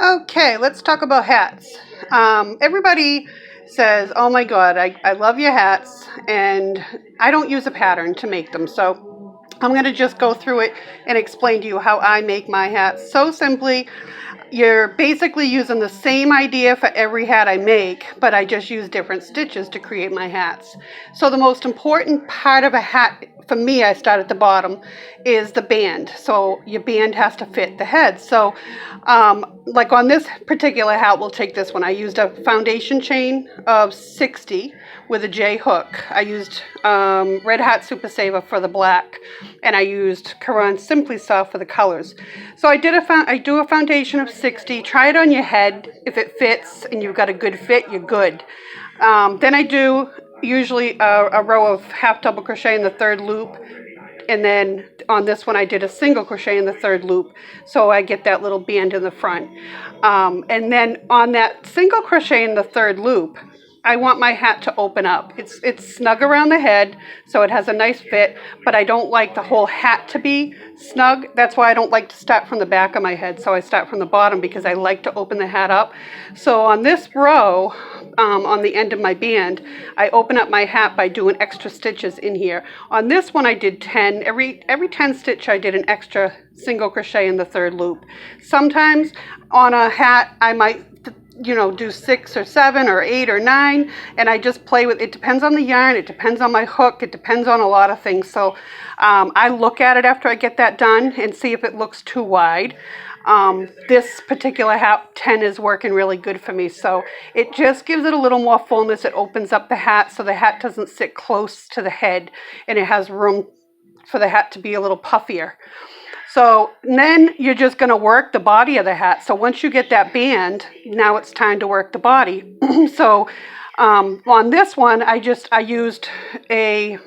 Okay, let's talk about hats. Everybody says, oh my God, I love your hats, and I don't use a pattern to make them. So I'm going to just go through it and explain to you how I make my hats. So simply, you're basically using the same idea for every hat I make, but I just use different stitches to create my hats. So the most important part of a hat, for me, I start at the bottom, is the band. So your band has to fit the head. So like on this particular hat, we'll take this one. I used a foundation chain of 60 with a J hook. I used Red Hat Super Saver for the black, and I used Caron Simply Soft for the colors. So I do a foundation of 60. Try it on your head. If it fits and you've got a good fit, you're good. Then I do usually a row of half double crochet in the third loop. And then on this one, I did a single crochet in the third loop, so I get that little band in the front. And then on that single crochet in the third loop, I want my hat to open up. It's snug around the head, so it has a nice fit, but I don't like the whole hat to be snug. That's why I don't like to start from the back of my head, so I start from the bottom because I like to open the hat up. So on this row, on the end of my band, I open up my hat by doing extra stitches in here. On this one I did 10. Every 10 stitch I did an extra single crochet in the third loop. Sometimes on a hat I might do 6 or 7 or 8 or 9, and I just play with it. Depends on the yarn, it depends on my hook, it depends on a lot of things. So I look at it after I get that done and see if it looks too wide. This particular hat, 10, is working really good for me, so it just gives it a little more fullness. It opens up the hat so the hat doesn't sit close to the head, and it has room for the hat to be a little puffier. So then you're just going to work the body of the hat. So once you get that band, now it's time to work the body. So on this one, I used a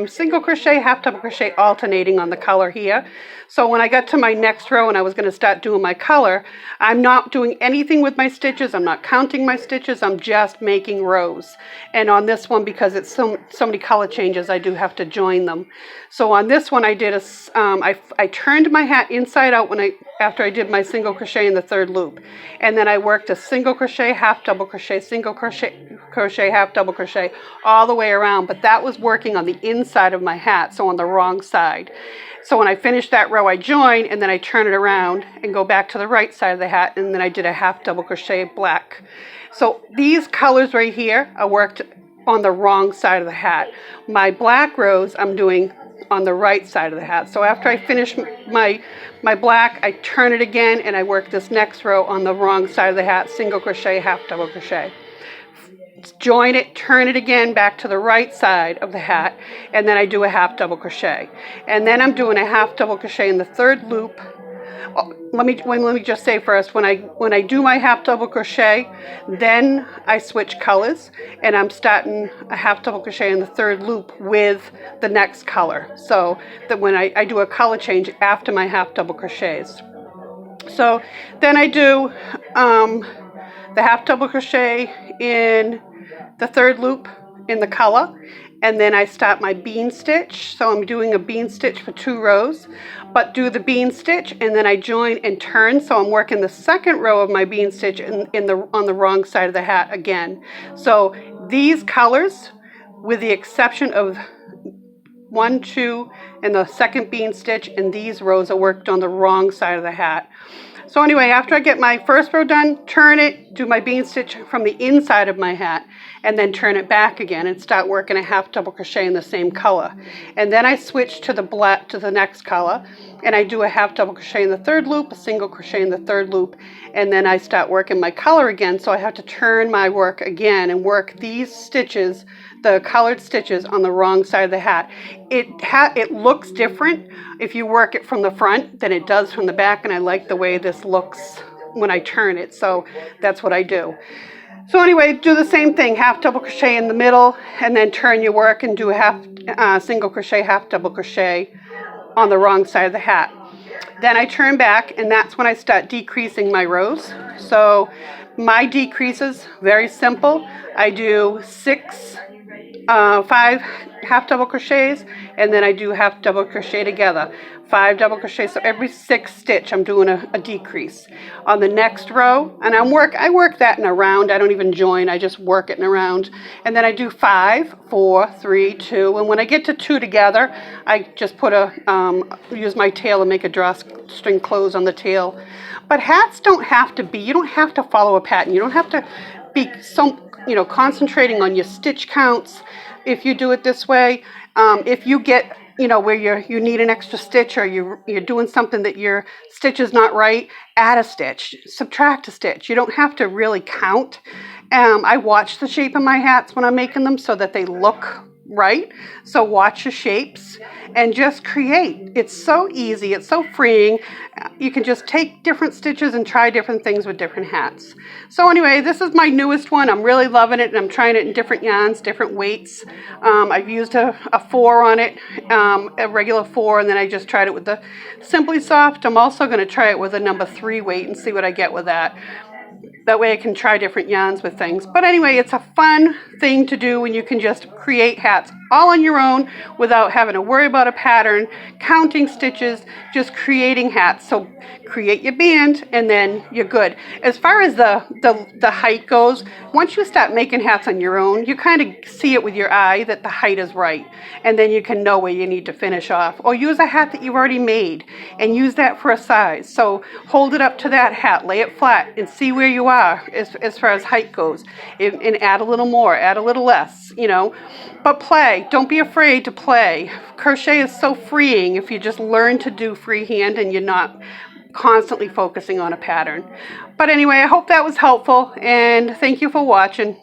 single crochet, half double crochet alternating on the color here. So when I got to my next row and I was going to start doing my color, I'm not doing anything with my stitches. I'm not counting my stitches. I'm just making rows. And on this one, because it's so many color changes, I do have to join them. So on this one, I did I turned my hat inside out after I did my single crochet in the third loop, and then I worked a single crochet, half double crochet, single crochet, half double crochet all the way around. But that was working on the inside of my hat, so on the wrong side. So when I finished that row, I join, and then I turn it around and go back to the right side of the hat, and then I did a half double crochet black. So these colors right here are worked on the wrong side of the hat. My black rows I'm doing on the right side of the hat. So after I finish my black, I turn it again, and I work this next row on the wrong side of the hat, single crochet, half double crochet. Join it, turn it again back to the right side of the hat, and then I do a half double crochet. And then I'm doing a half double crochet in the third loop. Let me just say first, when I do my half double crochet, then I switch colors, and I'm starting a half double crochet in the third loop with the next color. So that when I do a color change after my half double crochets. So then I do the half double crochet in the third loop in the color, and then I start my bean stitch. So I'm doing a bean stitch for 2 rows, but do the bean stitch and then I join and turn. So I'm working the second row of my bean stitch on the wrong side of the hat again. So these colors, with the exception of 1, 2, and the second bean stitch, and these rows are worked on the wrong side of the hat. So anyway, after I get my first row done, turn it, do my bean stitch from the inside of my hat, and then turn it back again and start working a half double crochet in the same color. And then I switch to the black, to the next color, and I do a half double crochet in the third loop, a single crochet in the third loop, and then I start working my color again. So I have to turn my work again and work these stitches, the colored stitches, on the wrong side of the hat. It looks different if you work it from the front than it does from the back, and I like the way this looks when I turn it, so that's what I do. So anyway, do the same thing, half double crochet in the middle, and then turn your work and do a half single crochet, half double crochet on the wrong side of the hat. Then I turn back, and that's when I start decreasing my rows. So my decreases, very simple. I do 6 5 half double crochets, and then I do half double crochet together. 5 double crochets, so every 6 stitch I'm doing a decrease. On the next row, and I work that in a round. I don't even join, I just work it in a round. And then I do 5, 4, 3, 2, and when I get to 2 together, I just put use my tail and make a drawstring close on the tail. But hats don't have to be, you don't have to follow a pattern. You don't have to be so, concentrating on your stitch counts if you do it this way. If you get, where you need an extra stitch, or you're doing something that your stitch is not right, add a stitch, subtract a stitch. You don't have to really count. I watch the shape of my hats when I'm making them so that they look right. So watch your shapes and just create. It's so easy. It's so freeing. You can just take different stitches and try different things with different hats. So anyway, this is my newest one. I'm really loving it, and I'm trying it in different yarns, different weights. I've used a 4 on it, a regular 4, and then I just tried it with the Simply Soft. I'm also going to try it with a number 3 weight and see what I get with that. That way I can try different yarns with things. But anyway, it's a fun thing to do when you can just create hats all on your own without having to worry about a pattern, counting stitches, just creating hats. So create your band and then you're good. As far as the height goes, once you start making hats on your own, you kind of see it with your eye that the height is right. And then you can know where you need to finish off. Or use a hat that you've already made and use that for a size. So hold it up to that hat, lay it flat, and see where you are as far as height goes. And add a little more, add a little less, But play. Don't be afraid to play. Crochet is so freeing if you just learn to do freehand and you're not constantly focusing on a pattern. But anyway, I hope that was helpful, and thank you for watching.